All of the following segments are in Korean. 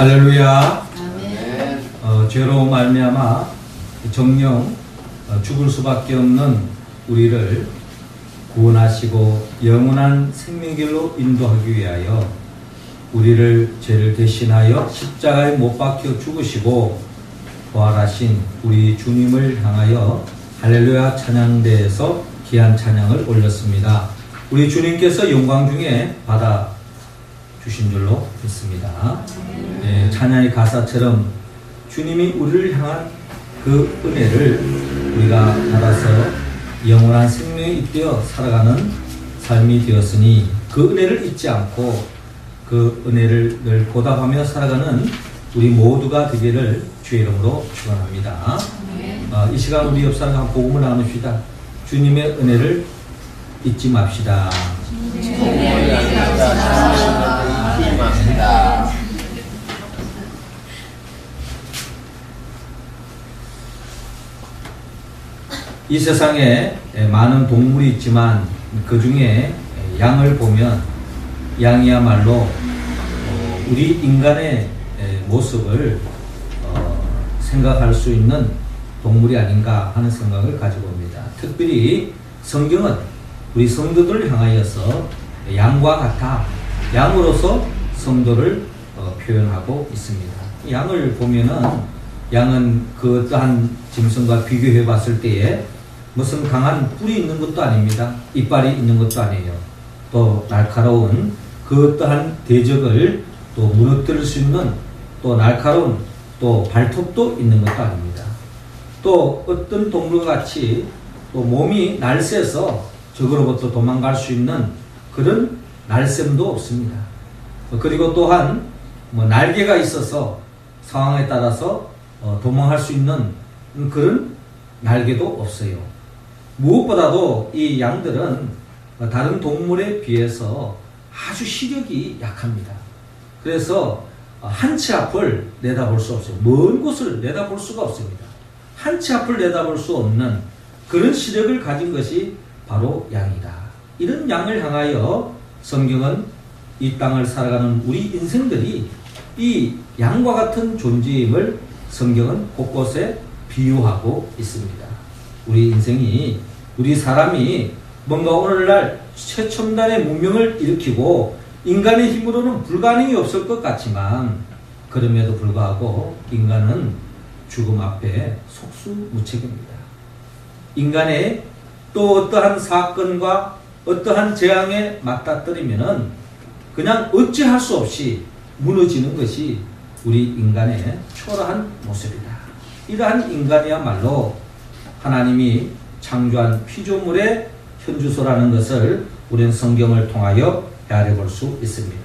할렐루야. 아멘. 죄로 말미암아 정령 죽을 수밖에 없는 우리를 구원하시고 영원한 생명길로 인도하기 위하여 우리를 죄를 대신하여 십자가에 못 박혀 죽으시고 부활하신 우리 주님을 향하여 할렐루야 찬양대에서 귀한 찬양을 올렸습니다. 우리 주님께서 영광 중에 받아 주신 줄로 믿습니다. 네, 찬양의 가사처럼 주님이 우리를 향한 그 은혜를 우리가 받아서 영원한 생명에 잇대어 살아가는 삶이 되었으니 그 은혜를 잊지 않고 그 은혜를 늘 보답하며 살아가는 우리 모두가 되기를 주의 이름으로 축원합니다. 이 시간 우리 옆 사람과 복음을 나눕시다. 주님의 은혜를 잊지 맙시다. 이 세상에 많은 동물이 있지만 그 중에 양을 보면 양이야말로 우리 인간의 모습을 생각할 수 있는 동물이 아닌가 하는 생각을 가지고 옵니다. 특별히 성경은 우리 성도들을 향하여서 양과 같아 양으로서 성도를 표현하고 있습니다. 양을 보면은 양은 그 어떠한 짐승과 비교해 봤을 때에 무슨 강한 뿔이 있는 것도 아닙니다. 이빨이 있는 것도 아니에요. 또 날카로운 그 어떠한 대적을 또 무너뜨릴 수 있는 또 날카로운 또 발톱도 있는 것도 아닙니다. 또 어떤 동물과 같이 또 몸이 날쌔서 적으로부터 도망갈 수 있는 그런 날쌘도 없습니다. 그리고 또한 날개가 있어서 상황에 따라서 도망할 수 있는 그런 날개도 없어요. 무엇보다도 이 양들은 다른 동물에 비해서 아주 시력이 약합니다. 그래서 한 치 앞을 내다볼 수 없어요. 먼 곳을 내다볼 수가 없습니다. 한 치 앞을 내다볼 수 없는 그런 시력을 가진 것이 바로 양이다. 이런 양을 향하여 성경은 이 땅을 살아가는 우리 인생들이 이 양과 같은 존재임을 성경은 곳곳에 비유하고 있습니다. 우리 인생이, 우리 사람이 뭔가 오늘날 최첨단의 문명을 일으키고 인간의 힘으로는 불가능이 없을 것 같지만 그럼에도 불구하고 인간은 죽음 앞에 속수무책입니다. 인간의 또 어떠한 사건과 어떠한 재앙에 맞닥뜨리면은 그냥 어찌할 수 없이 무너지는 것이 우리 인간의 초라한 모습이다. 이러한 인간이야말로 하나님이 창조한 피조물의 현주소라는 것을 우리는 성경을 통하여 헤아려 볼 수 있습니다.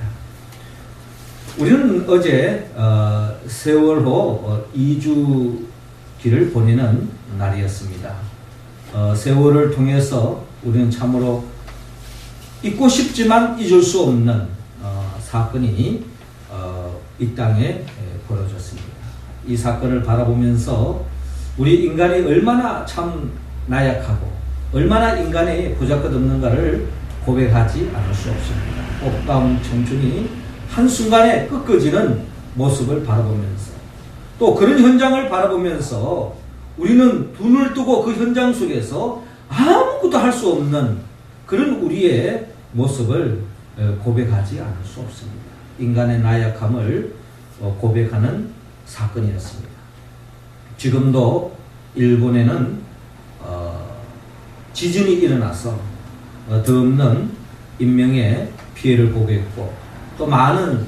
우리는 어제 세월호 2주기를 보내는 날이었습니다. 세월을 통해서 우리는 참으로 잊고 싶지만 잊을 수 없는 사건이 이 땅에 벌어졌습니다. 이 사건을 바라보면서 우리 인간이 얼마나 참 나약하고 얼마나 인간의 보잘것없는가를 고백하지 않을 수 없습니다. 꽃다운 청춘이 한순간에 꺾어지는 모습을 바라보면서 또 그런 현장을 바라보면서 우리는 눈을 뜨고 그 현장 속에서 아무것도 할 수 없는 그런 우리의 모습을 고백하지 않을 수 없습니다. 인간의 나약함을 고백하는 사건이었습니다. 지금도 일본에는 지진이 일어나서 더없는 인명의 피해를 보고 있고 또 많은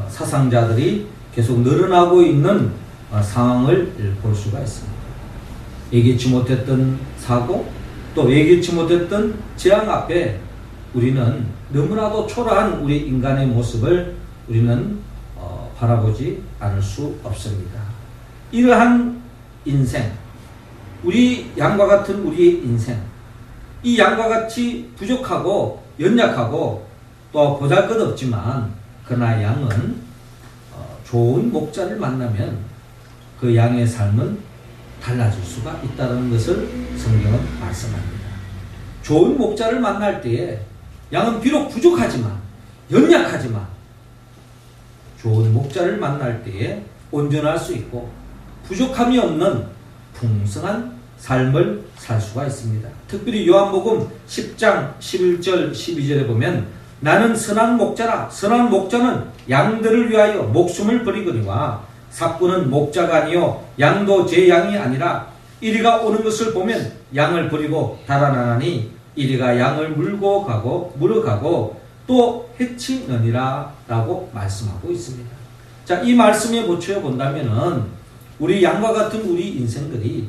사상자들이 계속 늘어나고 있는 상황을 볼 수가 있습니다. 예기치 못했던 사고 또 예기치 못했던 재앙 앞에 우리는 너무나도 초라한 우리 인간의 모습을 우리는 바라보지 않을 수 없습니다. 이러한 인생, 우리 양과 같은 우리의 인생, 이 양과 같이 부족하고 연약하고 또 보잘것없지만 그러나 양은 좋은 목자를 만나면 그 양의 삶은 달라질 수가 있다는 것을 성경은 말씀합니다. 좋은 목자를 만날 때에 양은 비록 부족하지만 연약하지만 좋은 목자를 만날 때에 온전할 수 있고 부족함이 없는 풍성한 삶을 살 수가 있습니다. 특별히 요한복음 10장 11절 12절에 보면 나는 선한 목자라. 선한 목자는 양들을 위하여 목숨을 버리거니와 삭구는 목자가 아니요 양도 제 양이 아니라 이리가 오는 것을 보면 양을 버리고 달아나나니 이리가 양을 물어가고 또 해치느니라 라고 말씀하고 있습니다. 자, 이 말씀에 보충해 본다면은 우리 양과 같은 우리 인생들이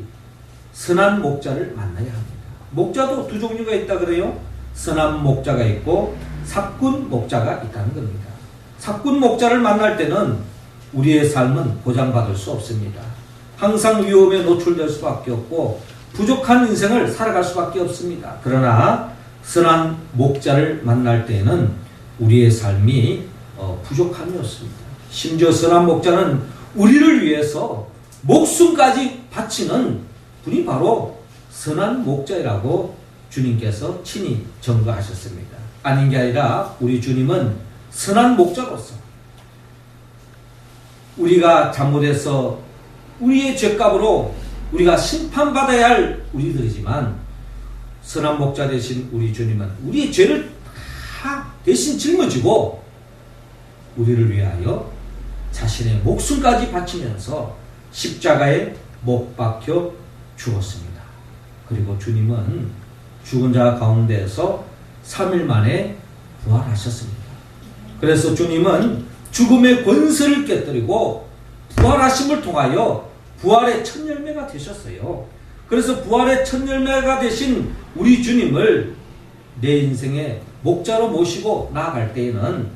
선한 목자를 만나야 합니다. 목자도 두 종류가 있다 그래요. 선한 목자가 있고 삭군 목자가 있다는 겁니다. 삭군 목자를 만날 때는 우리의 삶은 보장받을 수 없습니다. 항상 위험에 노출될 수밖에 없고 부족한 인생을 살아갈 수밖에 없습니다. 그러나 선한 목자를 만날 때에는 우리의 삶이 부족함이 없습니다. 심지어 선한 목자는 우리를 위해서 목숨까지 바치는 분이 바로 선한 목자라고 주님께서 친히 증거하셨습니다. 아닌 게 아니라 우리 주님은 선한 목자로서 우리가 잘못해서 우리의 죄값으로 우리가 심판받아야 할 우리들이지만 선한 목자 되신 우리 주님은 우리의 죄를 다 대신 짊어지고 우리를 위하여 자신의 목숨까지 바치면서 십자가에 못 박혀 죽었습니다. 그리고 주님은 죽은 자 가운데에서 3일 만에 부활하셨습니다. 그래서 주님은 죽음의 권세를 깨뜨리고 부활하심을 통하여 부활의 첫 열매가 되셨어요. 그래서 부활의 첫 열매가 되신 우리 주님을 내 인생의 목자로 모시고 나아갈 때에는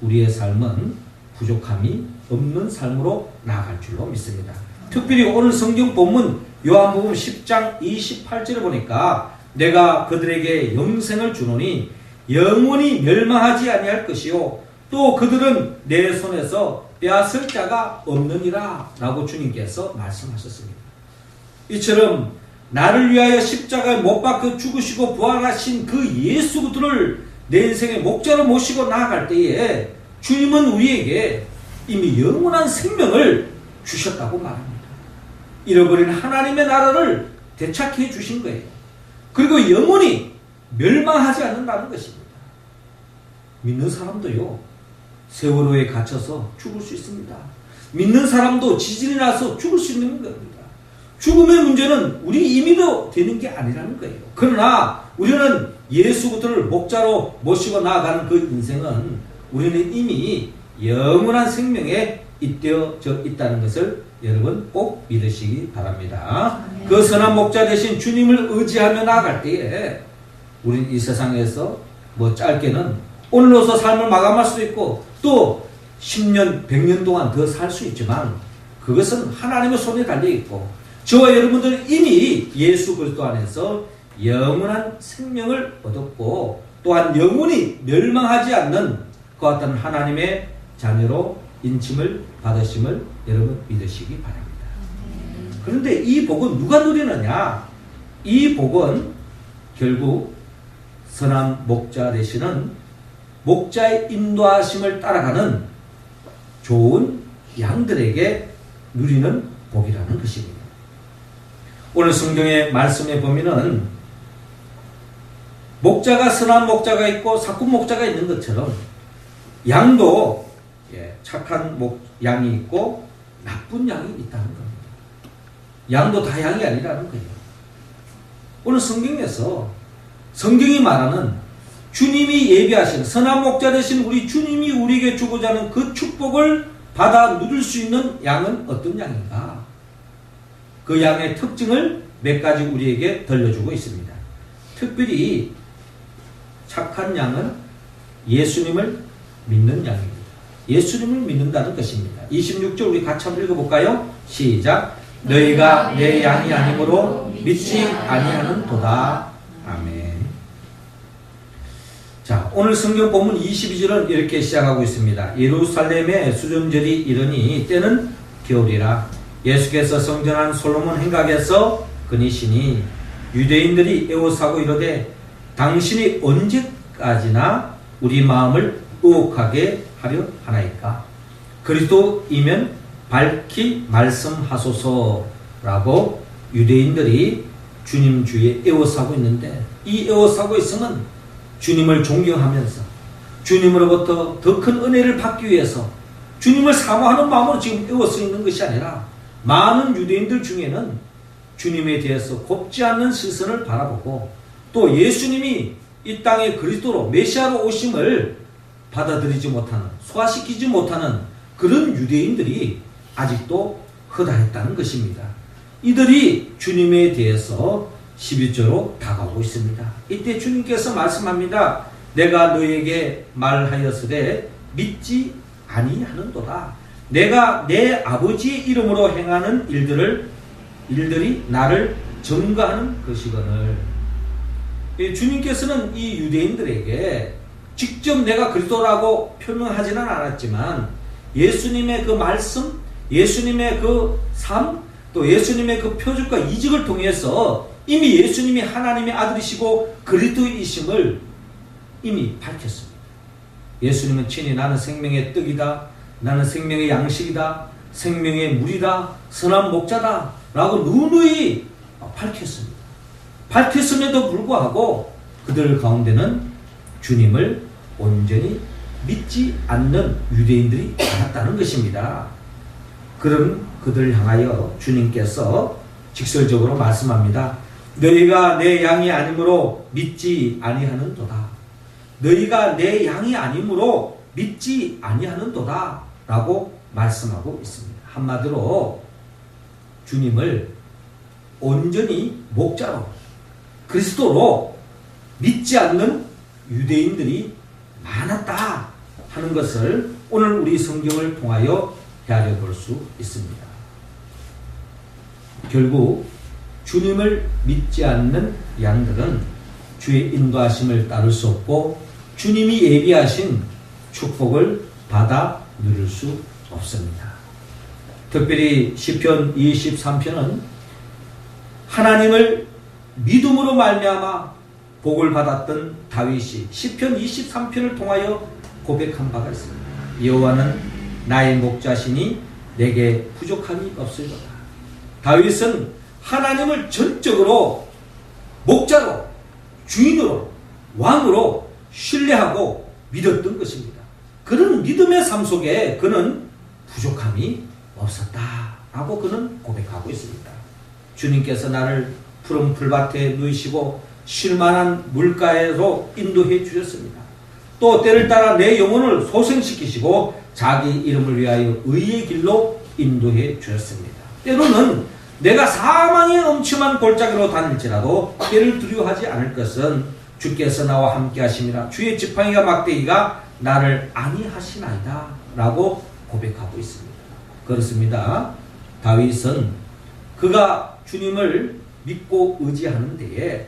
우리의 삶은 부족함이 없는 삶으로 나아갈 줄로 믿습니다. 특별히 오늘 성경 본문 요한복음 10장 28절을 보니까 내가 그들에게 영생을 주노니 영원히 멸망하지 아니할 것이요 또 그들은 내 손에서 빼앗을 자가 없느니라 라고 주님께서 말씀하셨습니다. 이처럼 나를 위하여 십자가에 못 박혀 죽으시고 부활하신 그 예수 그들을 내 인생의 목자로 모시고 나아갈 때에 주님은 우리에게 이미 영원한 생명을 주셨다고 말합니다. 잃어버린 하나님의 나라를 되찾게 해주신 거예요. 그리고 영원히 멸망하지 않는다는 것입니다. 믿는 사람도요, 세월호에 갇혀서 죽을 수 있습니다. 믿는 사람도 지진이 나서 죽을 수 있는 겁니다. 죽음의 문제는 우리 임의로 되는 게 아니라는 거예요. 그러나 우리는 예수 그리스도를 목자로 모시고 나아가는 그 인생은 우리는 이미 영원한 생명에 잇대어져 있다는 것을 여러분 꼭 믿으시기 바랍니다. 그 선한 목자 대신 주님을 의지하며 나아갈 때에 우리는 이 세상에서 짧게는 오늘로서 삶을 마감할 수도 있고 또 10년, 100년 동안 더 살 수 있지만 그것은 하나님의 손에 달려있고 저와 여러분들은 이미 예수 그리스도 안에서 영원한 생명을 얻었고 또한 영원히 멸망하지 않는 그 어떤 하나님의 자녀로 인침을 받으심을 여러분 믿으시기 바랍니다. 그런데 이 복은 누가 누리느냐? 이 복은 결국 선한 목자 되시는 목자의 인도하심을 따라가는 좋은 양들에게 누리는 복이라는 것입니다. 오늘 성경의 말씀에 보면은 목자가 선한 목자가 있고 삭군 목자가 있는 것처럼 양도 착한 양이 있고 나쁜 양이 있다는 겁니다. 양도 다 양이 아니라는 거예요. 오늘 성경에서 성경이 말하는 주님이 예비하신 선한 목자 되신 우리 주님이 우리에게 주고자 하는 그 축복을 받아 누릴 수 있는 양은 어떤 양인가? 그 양의 특징을 몇 가지 우리에게 들려주고 있습니다. 특별히 착한 양은 예수님을 믿는 양입니다. 예수님을 믿는다는 것입니다. 26절 우리 같이 한번 읽어볼까요? 시작. 너희가 내 양이 아니므로 믿지 아니하는 도다. 아멘. 자, 오늘 성경 본문 22절은 이렇게 시작하고 있습니다. 예루살렘의 수전절이 이르니 때는 겨울이라 예수께서 성전한 솔로몬 행각에서 거니시니 유대인들이 애워싸고 이르되 당신이 언제까지나 우리 마음을 의혹하게 하려 하나이까? 그리스도이면 밝히 말씀하소서라고 유대인들이 주님 주위에 에워싸고 있는데, 이 에워싸고 있으면 주님을 존경하면서 주님으로부터 더 큰 은혜를 받기 위해서 주님을 사모하는 마음으로 지금 에워싸 있는 것이 아니라, 많은 유대인들 중에는 주님에 대해서 곱지 않는 시선을 바라보고 또 예수님이 이 땅에 그리스도로 메시아로 오심을 받아들이지 못하는, 소화시키지 못하는 그런 유대인들이 아직도 허다했다는 것입니다. 이들이 주님에 대해서 11조로 다가오고 있습니다. 이때 주님께서 말씀합니다. 내가 너에게 말하였으되 믿지 아니하는도다. 내가 내 아버지의 이름으로 행하는 일들이 나를 증거하는 것이거늘. 주님께서는 이 유대인들에게 직접 내가 그리스도라고 표명하지는 않았지만, 예수님의 그 말씀, 예수님의 그 삶, 또 예수님의 그 표적과 이적을 통해서 이미 예수님이 하나님의 아들이시고 그리스도이심을 이미 밝혔습니다. 예수님은 친히 나는 생명의 떡이다, 나는 생명의 양식이다, 생명의 물이다, 선한 목자다 라고 누누이 밝혔습니다. 밝혔음에도 불구하고 그들 가운데는 주님을 온전히 믿지 않는 유대인들이 많았다는 것입니다. 그런 그들을 향하여 주님께서 직설적으로 말씀합니다. 너희가 내 양이 아니므로 믿지 아니하는도다. 너희가 내 양이 아니므로 믿지 아니하는도다 라고 말씀하고 있습니다. 한마디로 주님을 온전히 목자로, 그리스도로 믿지 않는 유대인들이 많았다 하는 것을 오늘 우리 성경을 통하여 헤아려 볼 수 있습니다. 결국 주님을 믿지 않는 양들은 주의 인도하심을 따를 수 없고 주님이 예비하신 축복을 받아 누릴 수 없습니다. 특별히 시편 23편은 하나님을 믿음으로 말미암아 복을 받았던 다윗이 시편 23편을 통하여 고백한 바가 있습니다. 여호와는 나의 목자시니 내게 부족함이 없으리로다. 다윗은 하나님을 전적으로 목자로, 주인으로, 왕으로 신뢰하고 믿었던 것입니다. 그런 믿음의 삶 속에 그는 부족함이 없었다라고 그는 고백하고 있습니다. 주님께서 나를 푸른 풀밭에 누이시고 쉴만한 물가에로 인도해 주셨습니다. 또 때를 따라 내 영혼을 소생시키시고 자기 이름을 위하여 의의 길로 인도해 주셨습니다. 때로는 내가 사망의 엄침한 골짜기로 다닐지라도 때를 두려워하지 않을 것은 주께서 나와 함께 하심이라. 주의 지팡이가 막대기가 나를 안위하시나이다 라고 고백하고 있습니다. 그렇습니다. 다윗은 그가 주님을 믿고 의지하는 데에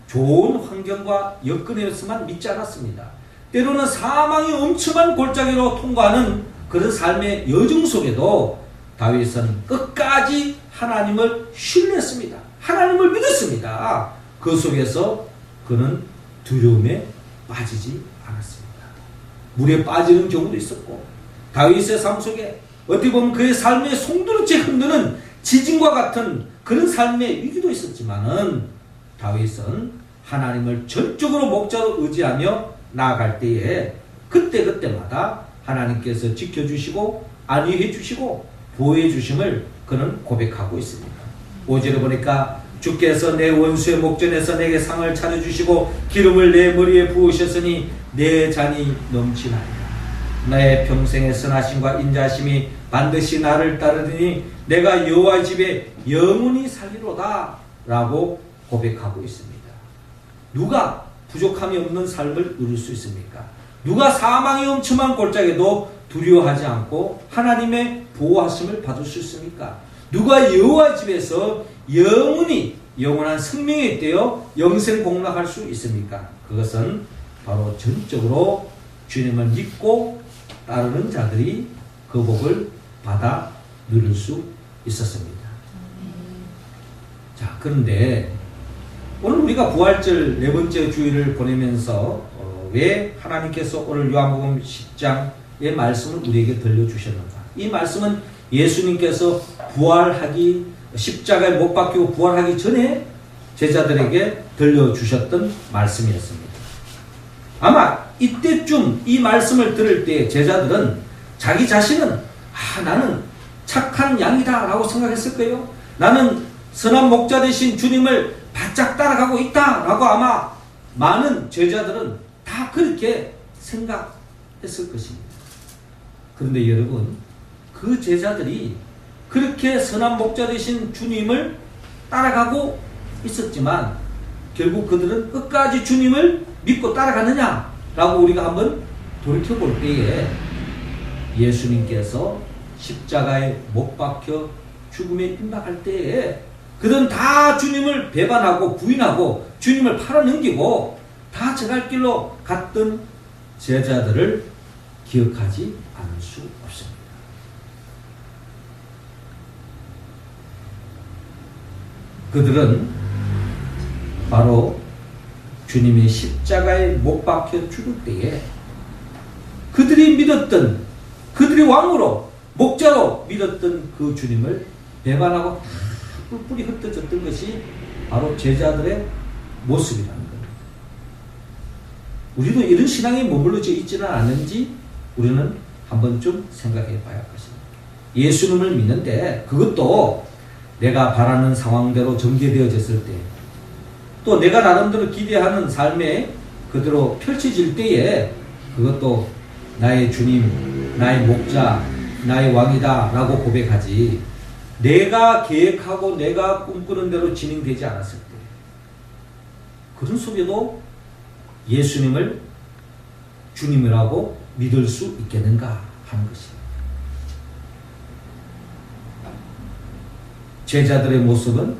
좋은 환경과 여건이었으면 믿지 않았습니다. 때로는 사망의 엄청난 골짜기로 통과하는 그런 삶의 여정 속에도 다윗은 끝까지 하나님을 신뢰했습니다. 하나님을 믿었습니다. 그 속에서 그는 두려움에 빠지지 않았습니다. 물에 빠지는 경우도 있었고, 다윗의 삶 속에 어떻게 보면 그의 삶의 송두리째 흔드는 지진과 같은 그런 삶의 위기도 있었지만은 다윗은 하나님을 전적으로 목자로 의지하며 나아갈 때에 그때마다 하나님께서 지켜주시고 안위해 주시고 보호해 주심을 그는 고백하고 있습니다. 5절에 보니까 주께서 내 원수의 목전에서 내게 상을 차려주시고 기름을 내 머리에 부으셨으니 내 잔이 넘치나이다. 나의 평생의 선하심과 인자심이 반드시 나를 따르더니 내가 여호와의 집에 영원히 살리로다 라고 고백하고 있습니다. 누가 부족함이 없는 삶을 누릴 수 있습니까? 누가 사망의 엄청난 골짜기도 두려워하지 않고 하나님의 보호하심을 받을 수 있습니까? 누가 여호와의 집에서 영원히 영원한 생명에 떼어 영생 공락할 수 있습니까? 그것은 바로 전적으로 주님을 믿고 따르는 자들이 그 복을 받아 누릴 수 있었습니다. 자, 그런데 오늘 우리가 부활절 네 번째 주일을 보내면서 왜 하나님께서 오늘 요한복음 10장의 말씀을 우리에게 들려주셨는가? 이 말씀은 예수님께서 부활하기, 십자가에 못 박히고 부활하기 전에 제자들에게 들려주셨던 말씀이었습니다. 아마 이때쯤 이 말씀을 들을 때 제자들은 자기 자신은 나는 착한 양이다 라고 생각했을 거예요. 나는 선한 목자 되신 주님을 바짝 따라가고 있다 라고 아마 많은 제자들은 다 그렇게 생각했을 것입니다. 그런데 여러분, 그 제자들이 그렇게 선한 목자 되신 주님을 따라가고 있었지만 결국 그들은 끝까지 주님을 믿고 따라가느냐 라고 우리가 한번 돌이켜볼 때에 예수님께서 십자가에 못 박혀 죽음에 임박할 때에 그들은 다 주님을 배반하고 부인하고 주님을 팔아넘기고 다 저 갈 길로 갔던 제자들을 기억하지 않을 수 없습니다. 그들은 바로 주님이 십자가에 못 박혀 죽을 때에 그들이 믿었던, 그들이 왕으로 목자로 믿었던 그 주님을 배반하고 뿔뿔이 흩어졌던 것이 바로 제자들의 모습이라는 겁니다. 우리도 이런 신앙에 머물러져 있지는 않은지 우리는 한번 좀 생각해 봐야 할 것입니다. 예수님을 믿는데 그것도 내가 바라는 상황대로 전개되어졌을 때, 또 내가 나름대로 기대하는 삶에 그대로 펼쳐질 때에 그것도 나의 주님, 나의 목자, 나의 왕이다 라고 고백하지, 내가 계획하고 내가 꿈꾸는 대로 진행되지 않았을 때 그런 속에도 예수님을 주님이라고 믿을 수 있겠는가 하는 것입니다. 제자들의 모습은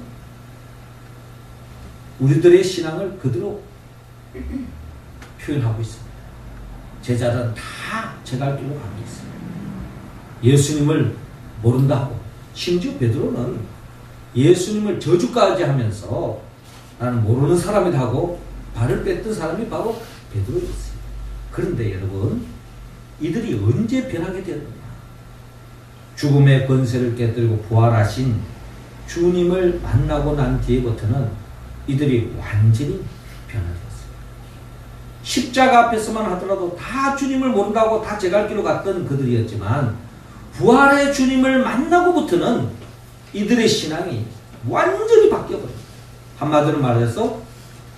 우리들의 신앙을 그대로 표현하고 있습니다. 제자들은 다 제 갈 길로 가고 있습니다. 예수님을 모른다 하고, 심지어 베드로는 예수님을 저주까지 하면서 나는 모르는 사람이다 하고 발을 뺐던 사람이 바로 베드로였어요. 그런데 여러분, 이들이 언제 변하게 되느냐? 죽음의 권세를 깨뜨리고 부활하신 주님을 만나고 난 뒤에부터는 이들이 완전히 변화되었어요. 십자가 앞에서만 하더라도 다 주님을 모른다고 다 제 갈 길로 갔던 그들이었지만 부활의 주님을 만나고부터는 이들의 신앙이 완전히 바뀌어버려요. 한마디로 말해서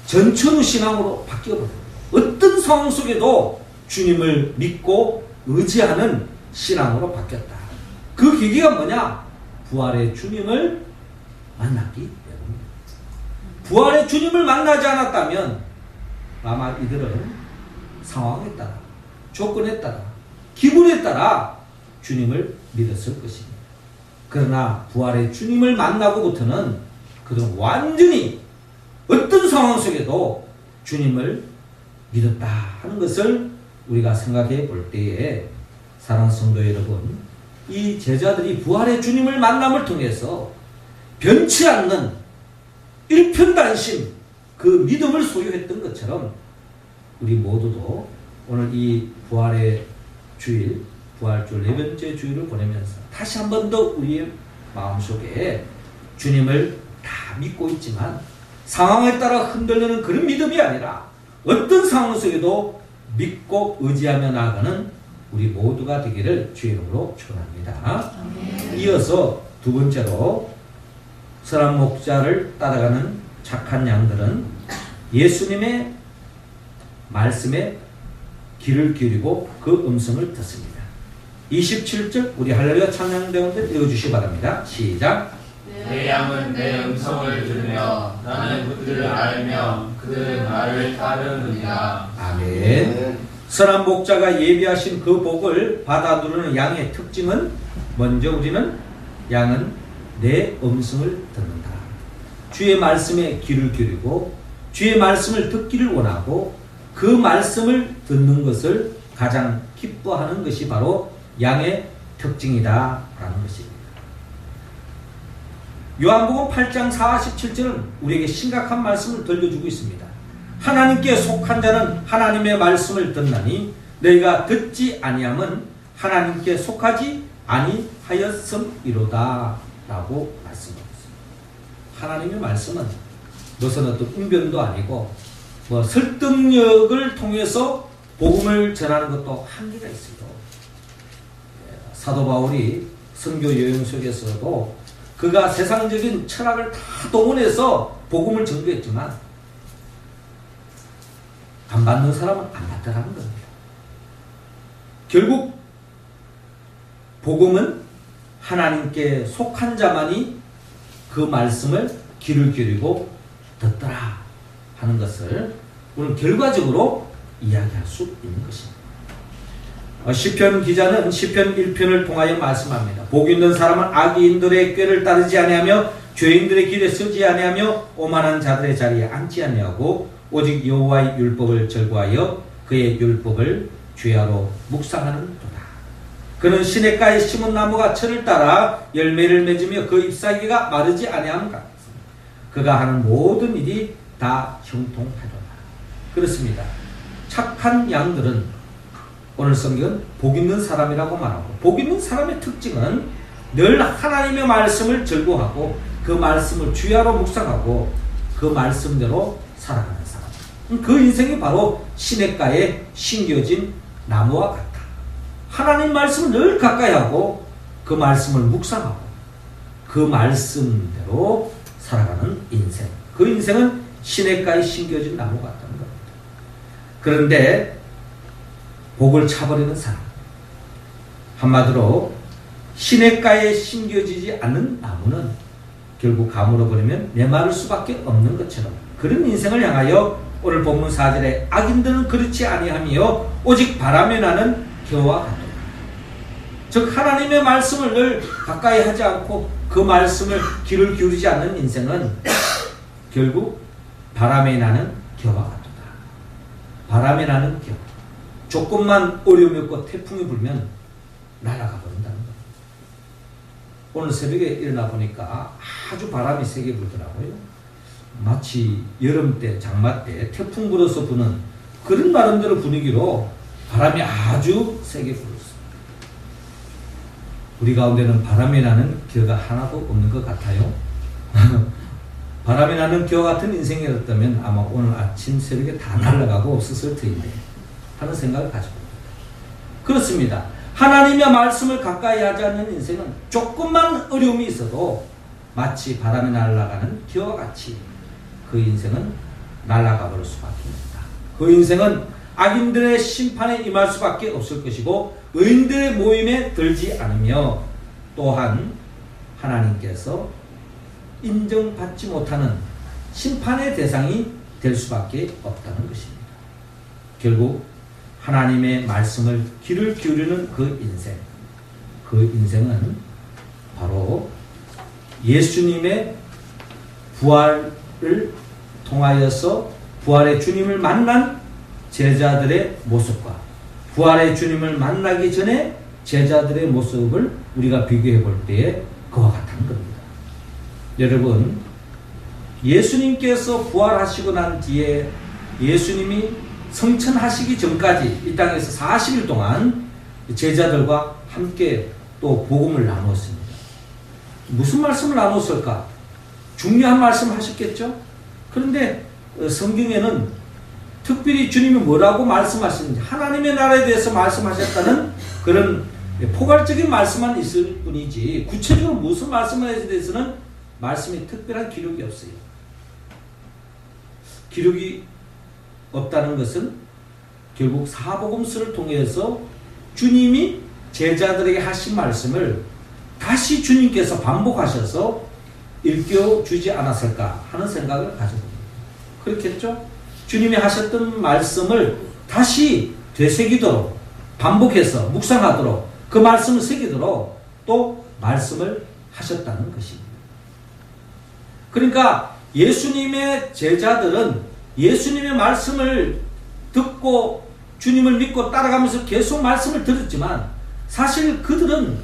전천후 신앙으로 바뀌어버려요. 어떤 상황 속에도 주님을 믿고 의지하는 신앙으로 바뀌었다. 그 계기가 뭐냐? 부활의 주님을 만났기 때문입니다. 부활의 주님을 만나지 않았다면 아마 이들은 상황에 따라, 조건에 따라, 기분에 따라 주님을 믿었을 것입니다. 그러나 부활의 주님을 만나고부터는 그들은 완전히 어떤 상황 속에도 주님을 믿었다 하는 것을 우리가 생각해 볼 때에, 사랑하는 성도 여러분, 이 제자들이 부활의 주님을 만남을 통해서 변치 않는 일편단심 그 믿음을 소유했던 것처럼 우리 모두도 오늘 이 부활의 주일, 부활주일 네 번째 주일을 보내면서 다시 한 번 더 우리의 마음속에 주님을 다 믿고 있지만 상황에 따라 흔들리는 그런 믿음이 아니라 어떤 상황 속에도 믿고 의지하며 나아가는 우리 모두가 되기를 주의 이름으로 축원합니다. 이어서 두 번째로 선한 목자를 따라가는 착한 양들은 예수님의 말씀에 귀를 기울이고 그 음성을 듣습니다. 27절 우리 할렐루야 찬양대원들 읽어주시기 바랍니다. 시작. 내 양은 내 음성을 들으며 나는 그들을 알며 그들은 나를 따르느니라. 아멘. 선한 목자가 예비하신 그 복을 받아 누르는 양의 특징은, 먼저 우리는 양은 내 음성을 듣는다. 주의 말씀에 귀를 기울이고 주의 말씀을 듣기를 원하고 그 말씀을 듣는 것을 가장 기뻐하는 것이 바로 양의 특징이다라는 것입니다. 요한복음 8장 47절은 우리에게 심각한 말씀을 들려주고 있습니다. 하나님께 속한 자는 하나님의 말씀을 듣나니 너희가 듣지 아니함은 하나님께 속하지 아니하였음이로다 라고 말씀하셨습니다. 하나님의 말씀은 무슨 어떤 웅변도 아니고 뭐 설득력을 통해서 복음을 전하는 것도 한계가 있어요. 사도 바울이 선교 여행 속에서도 그가 세상적인 철학을 다 동원해서 복음을 전도했지만 안 받는 사람은 안 받더라는 겁니다. 결국 복음은 하나님께 속한 자만이 그 말씀을 귀를 기울이고 듣더라 하는 것을 오늘 결과적으로 이야기할 수 있는 것입니다. 시편 기자는 시편 1편을 통하여 말씀합니다. 복 있는 사람은 악인들의 꾀를 따르지 아니하며 죄인들의 길에 서지 아니하며 오만한 자들의 자리에 앉지 아니하고 오직 여호와의 율법을 절거하여 그의 율법을 주야로 묵상하는도다. 그는 시냇가에 심은 나무가 철을 따라 열매를 맺으며 그 잎사귀가 마르지 아니함 같습니다. 그가 하는 모든 일이 다 형통하도다. 그렇습니다. 착한 양들은 오늘 성경은 복 있는 사람이라고 말하고, 복 있는 사람의 특징은 늘 하나님의 말씀을 절거하고 그 말씀을 주야로 묵상하고 그 말씀대로 살아가는 사람. 그 인생이 바로 시냇가에 심겨진 나무와 같다. 하나님 말씀을 늘 가까이 하고 그 말씀을 묵상하고 그 말씀대로 살아가는 인생. 그 인생은 시냇가에 심겨진 나무 같다는 겁니다. 그런데 복을 차버리는 사람, 한마디로 시냇가에 심겨지지 않는 나무는 결국 가물어 버리면 메마를 수밖에 없는 것처럼, 그런 인생을 향하여 오늘 본문 4절에 악인들은 그렇지 아니하며 오직 바람에 나는 겨와 같도다. 즉 하나님의 말씀을 늘 가까이 하지 않고 그 말씀을 귀를 기울이지 않는 인생은 결국 바람에 나는 겨와 같도다. 바람에 나는 겨. 조금만 어려움이 없고 태풍이 불면 날아가 버린다는 겁니다. 오늘 새벽에 일어나 보니까 아주 바람이 세게 불더라고요. 마치 여름 때, 장마 때 태풍 불어서 부는 그런 나름대로 분위기로 바람이 아주 세게 불었습니다. 우리 가운데는 바람이 나는 겨가 하나도 없는 것 같아요. 바람이 나는 겨 같은 인생이었다면 아마 오늘 아침 새벽에 다 날아가고 없었을 텐데 하는 생각을 가지고 있습니다. 그렇습니다. 하나님의 말씀을 가까이 하지 않는 인생은 조금만 어려움이 있어도 마치 바람에 날아가는 기와 같이 그 인생은 날아가 버릴 수밖에 없다. 그 인생은 악인들의 심판에 임할 수밖에 없을 것이고 의인들의 모임에 들지 않으며 또한 하나님께서 인정받지 못하는 심판의 대상이 될 수밖에 없다는 것입니다. 결국 하나님의 말씀을 귀를 기울이는 그 인생, 그 인생은 바로 예수님의 부활을 통하여서 부활의 주님을 만난 제자들의 모습과 부활의 주님을 만나기 전에 제자들의 모습을 우리가 비교해 볼 때에 그와 같은 겁니다. 여러분, 예수님께서 부활하시고 난 뒤에 예수님이 성천하시기 전까지 이 땅에서 40일 동안 제자들과 함께 또 복음을 나누었습니다. 무슨 말씀을 나눴을까? 중요한 말씀을 하셨겠죠? 그런데 성경에는 특별히 주님이 뭐라고 말씀하시는지, 하나님의 나라에 대해서 말씀하셨다는 그런 포괄적인 말씀만 있을 뿐이지 구체적으로 무슨 말씀에 대해서는 말씀이 특별한 기록이 없어요. 기록이 없다는 것은 결국 사복음서를 통해서 주님이 제자들에게 하신 말씀을 다시 주님께서 반복하셔서 일깨워주지 않았을까 하는 생각을 가져봅니다. 그렇겠죠? 주님이 하셨던 말씀을 다시 되새기도록, 반복해서 묵상하도록, 그 말씀을 새기도록 또 말씀을 하셨다는 것입니다. 그러니까 예수님의 제자들은 예수님의 말씀을 듣고 주님을 믿고 따라가면서 계속 말씀을 들었지만 사실 그들은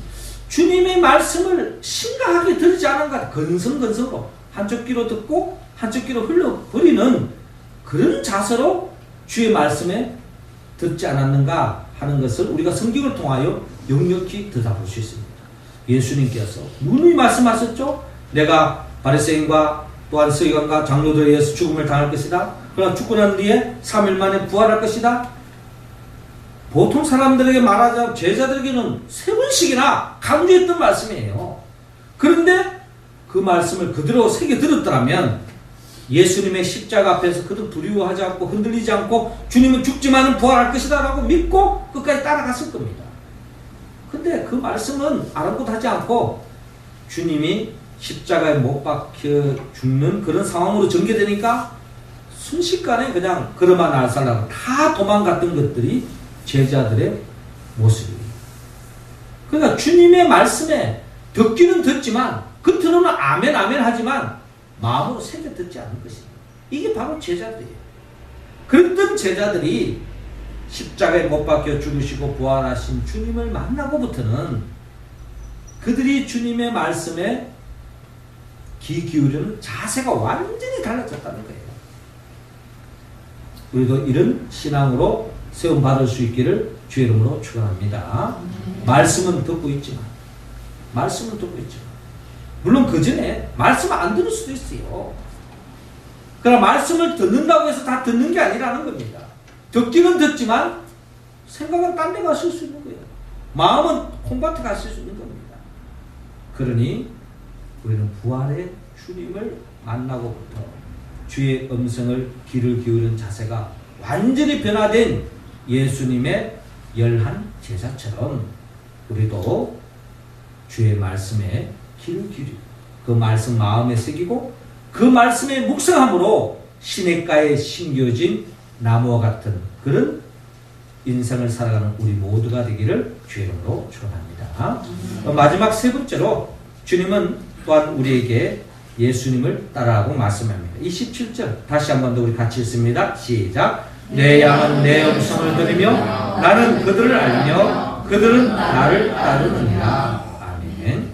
주님의 말씀을 심각하게 들지 않은 것 같아요. 건성건성으로 한쪽 귀로 듣고 한쪽 귀로 흘려버리는 그런 자세로 주의 말씀에 듣지 않았는가 하는 것을 우리가 성경을 통하여 역력히 들여다볼 수 있습니다. 예수님께서 누누이 말씀하셨죠. 내가 바리새인과 또한 서기관과 장로들에 의해서 죽음을 당할 것이다. 그러나 죽고 난 뒤에 3일 만에 부활할 것이다. 보통 사람들에게 말하자 제자들에게는 3번씩이나 강조했던 말씀이에요. 그런데 그 말씀을 그대로 새겨 들었더라면 예수님의 십자가 앞에서 그들 두려워하지 않고 흔들리지 않고 주님은 죽지만은 부활할 것이다 라고 믿고 끝까지 따라갔을 겁니다. 근데 그 말씀은 아랑곳하지 않고 주님이 십자가에 못 박혀 죽는 그런 상황으로 전개되니까 순식간에 그냥 걸어만 날살라고 다 도망갔던 것들이 제자들의 모습이에요. 그러니까 주님의 말씀에 듣기는 듣지만 겉으로는 아멘 아멘 하지만 마음으로 새겨 듣지 않는 것입니다. 이게 바로 제자들이에요. 그랬던 제자들이 십자가에 못 박혀 죽으시고 부활하신 주님을 만나고부터는 그들이 주님의 말씀에 귀 기울이는 자세가 완전히 달라졌다는 거예요. 우리도 이런 신앙으로 세움 받을 수 있기를 주의 이름으로 축원합니다. 말씀은 듣고 있지만 물론 그 전에 말씀 안 들을 수도 있어요. 그러나 말씀을 듣는다고 해서 다 듣는 게 아니라는 겁니다. 듣기는 듣지만 생각은 딴 데 갔을 수 있는 거예요. 마음은 콩밭에 갔을 수 있는 겁니다. 그러니 우리는 부활의 주님을 만나고부터 주의 음성을 귀를 기울이는 자세가 완전히 변화된 예수님의 열한 제자처럼 우리도 주의 말씀에 귀를 기울이고 그 말씀 마음에 새기고 그 말씀에 묵상함으로 시냇가에 심겨진 나무와 같은 그런 인생을 살아가는 우리 모두가 되기를 주의 이름으로 축원합니다. 마지막 세 번째로 주님은 또한 우리에게 예수님을 따라하고 말씀합니다. 27절 다시 한 번 더 우리 같이 읽습니다. 시작. 내 양은 내 음성을 들으며 나는 그들을 알며 그들은 나를 따르느니라. 아멘.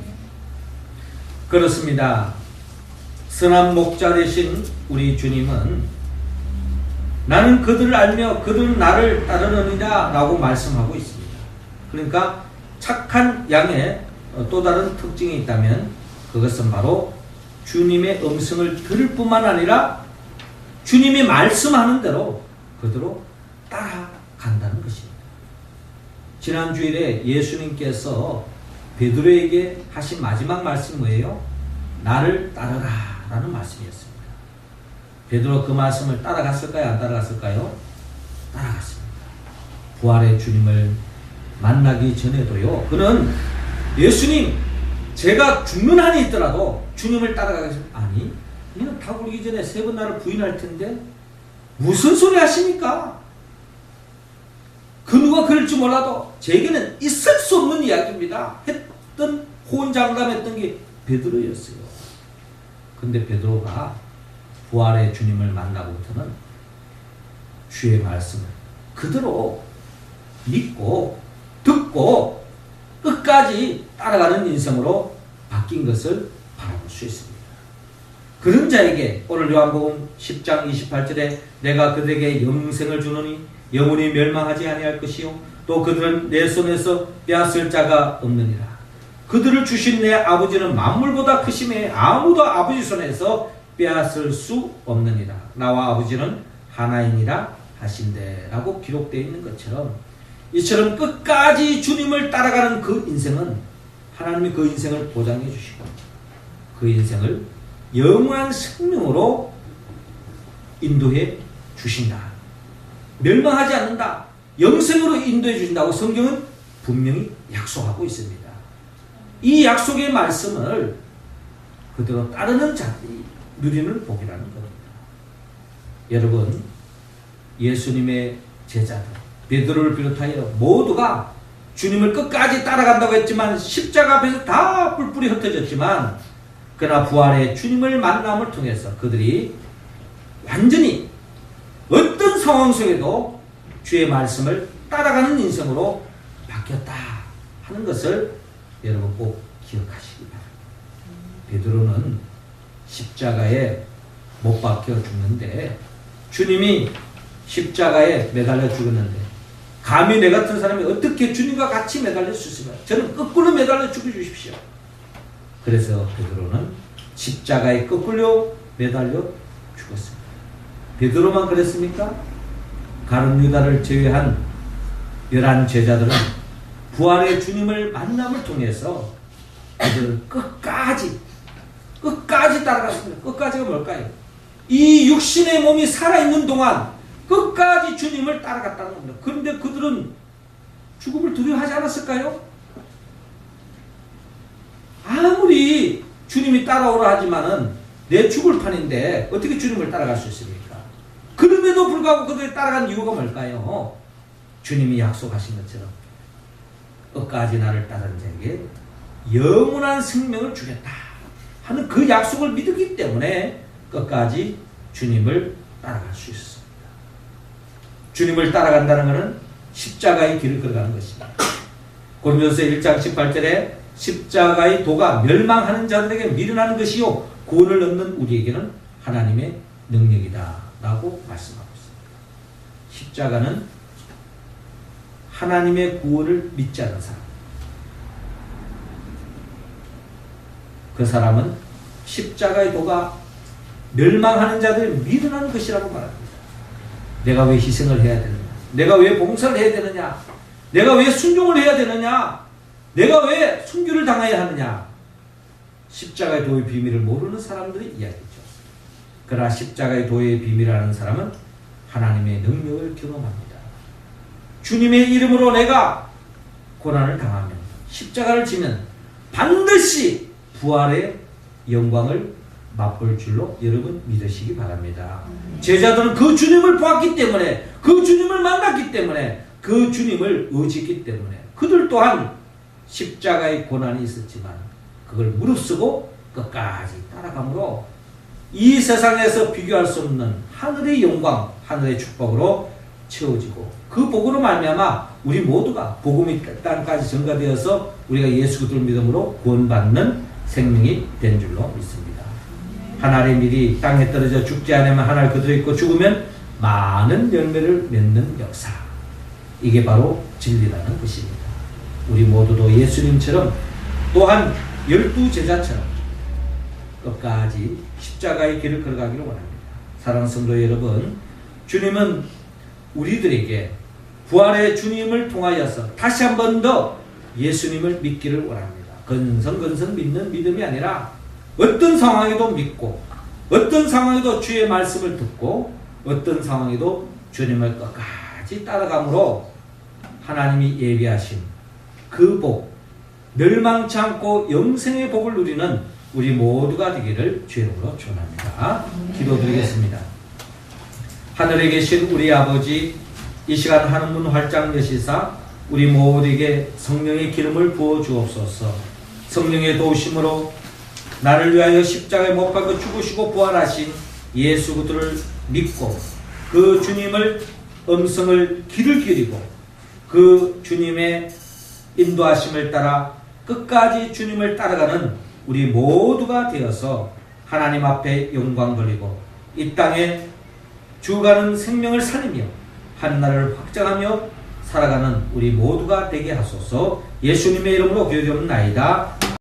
그렇습니다. 선한 목자 되신 우리 주님은 나는 그들을 알며 그들은 나를 따르느니라 라고 말씀하고 있습니다. 그러니까 착한 양의 또 다른 특징이 있다면 그것은 바로 주님의 음성을 들을 뿐만 아니라 주님이 말씀하는 대로 그대로 따라간다는 것입니다. 지난 주일에 예수님께서 베드로에게 하신 마지막 말씀이 뭐예요? 나를 따르라 라는 말씀이었습니다. 베드로 그 말씀을 따라갔을까요? 안 따라갔을까요? 따라갔습니다. 부활의 주님을 만나기 전에도요. 그는 예수님 제가 죽는 한이 있더라도 주님을 따라가겠습니다. 아니 이는 다 굴기 전에 3번 나를 부인할 텐데 무슨 소리 하십니까? 그 누가 그럴지 몰라도 제게는 있을 수 없는 이야기입니다. 했던 호언장담했던 게 베드로였어요. 근데 베드로가 부활의 주님을 만나고부터는 주의 말씀을 그대로 믿고 듣고 끝까지 따라가는 인생으로 바뀐 것을 바라볼 수 있습니다. 그런 자에게 오늘 요한복음 10장 28절에 내가 그들에게 영생을 주노니 영원히 멸망하지 아니할 것이요 또 그들은 내 손에서 빼앗을 자가 없느니라. 그들을 주신 내 아버지는 만물보다 크심에 아무도 아버지 손에서 빼앗을 수 없느니라. 나와 아버지는 하나이니라 하신대 라고 기록되어 있는 것처럼 이처럼 끝까지 주님을 따라가는 그 인생은 하나님이 그 인생을 보장해 주시고 그 인생을 영원한 생명으로 인도해 주신다. 멸망하지 않는다. 영생으로 인도해 주신다고 성경은 분명히 약속하고 있습니다. 이 약속의 말씀을 그대로 따르는 자들이 누리는 복이라는 겁니다. 여러분 예수님의 제자들 베드로를 비롯하여 모두가 주님을 끝까지 따라간다고 했지만 십자가 앞에서 다 뿔뿔이 흩어졌지만 그러나 부활의 주님을 만남을 통해서 그들이 완전히 어떤 상황 속에도 주의 말씀을 따라가는 인생으로 바뀌었다 하는 것을 여러분 꼭 기억하시기 바랍니다. 베드로는 십자가에 못 박혀 죽는데 주님이 십자가에 매달려 죽었는데 감히 내 같은 사람이 어떻게 주님과 같이 매달릴 수 있을까요? 저는 거꾸로 매달려 죽여주십시오. 그래서 베드로는 십자가에 거꾸로 매달려 죽었습니다. 베드로만 그랬습니까? 가룟 유다를 제외한 11 제자들은 부활의 주님을 만남을 통해서 그들을 끝까지 따라갔습니다. 끝까지가 뭘까요? 이 육신의 몸이 살아있는 동안 끝까지 주님을 따라갔다는 겁니다. 그런데 그들은 죽음을 두려워하지 않았을까요? 아무리 주님이 따라오라 하지만은 내 죽을 판인데 어떻게 주님을 따라갈 수 있습니까? 그럼에도 불구하고 그들이 따라간 이유가 뭘까요? 주님이 약속하신 것처럼 끝까지 나를 따르는 자에게 영원한 생명을 주겠다 하는 그 약속을 믿었기 때문에 끝까지 주님을 따라갈 수 있습니다. 주님을 따라간다는 것은 십자가의 길을 걸어가는 것입니다. 고린도서 1장 18절에 십자가의 도가 멸망하는 자들에게 미련한 것이요 구원을 얻는 우리에게는 하나님의 능력이다 라고 말씀하고 있습니다. 십자가는 하나님의 구원을 믿지 않은 사람, 그 사람은 십자가의 도가 멸망하는 자들의 미련한 것이라고 말합니다. 내가 왜 희생을 해야 되느냐? 내가 왜 봉사를 해야 되느냐? 내가 왜 순종을 해야 되느냐? 내가 왜 순교를 당해야 하느냐? 십자가의 도의 비밀을 모르는 사람들의 이야기죠. 그러나 십자가의 도의 비밀을 아는 사람은 하나님의 능력을 경험합니다. 주님의 이름으로 내가 고난을 당하면, 십자가를 지면 반드시 부활의 영광을 맛볼 줄로 여러분 믿으시기 바랍니다. 제자들은 그 주님을 보았기 때문에, 그 주님을 만났기 때문에, 그 주님을 의지했기 때문에 그들 또한 십자가의 고난이 있었지만 그걸 무릅쓰고 끝까지 따라가므로 이 세상에서 비교할 수 없는 하늘의 영광, 하늘의 축복으로 채워지고 그 복으로 말미암아 우리 모두가 복음이 땅까지 전가되어서 우리가 예수 그리스도를 믿음으로 구원받는 생명이 된 줄로 믿습니다. 한 알의 밀이 땅에 떨어져 죽지 않으면 한 알 그대로 있고 죽으면 많은 열매를 맺는 역사, 이게 바로 진리라는 것입니다. 우리 모두도 예수님처럼 또한 12 제자처럼 끝까지 십자가의 길을 걸어가기를 원합니다. 사랑하는 성도 여러분, 주님은 우리들에게 부활의 주님을 통하여서 다시 한 번 더 예수님을 믿기를 원합니다. 건성건성 믿는 믿음이 아니라 어떤 상황에도 믿고, 어떤 상황에도 주의 말씀을 듣고, 어떤 상황에도 주님을 끝까지 따라감으로 하나님이 예비하신 그 복, 멸망치 않고 영생의 복을 누리는 우리 모두가 되기를 주의 이름으로 축원합니다. 기도드리겠습니다. 하늘에 계신 우리 아버지, 이 시간 하늘 문 활짝 여시사 우리 모두에게 성령의 기름을 부어 주옵소서. 성령의 도우심으로 나를 위하여 십자가에 못 박아 죽으시고 부활하신 예수 그리스도를 믿고 그 주님을 음성을 귀를 기울이고 그 주님의 인도하심을 따라 끝까지 주님을 따라가는 우리 모두가 되어서 하나님 앞에 영광 돌리고 이 땅에 죽어가는 생명을 살리며 한나라를 확장하며 살아가는 우리 모두가 되게 하소서. 예수님의 이름으로 기도드리옵나이다.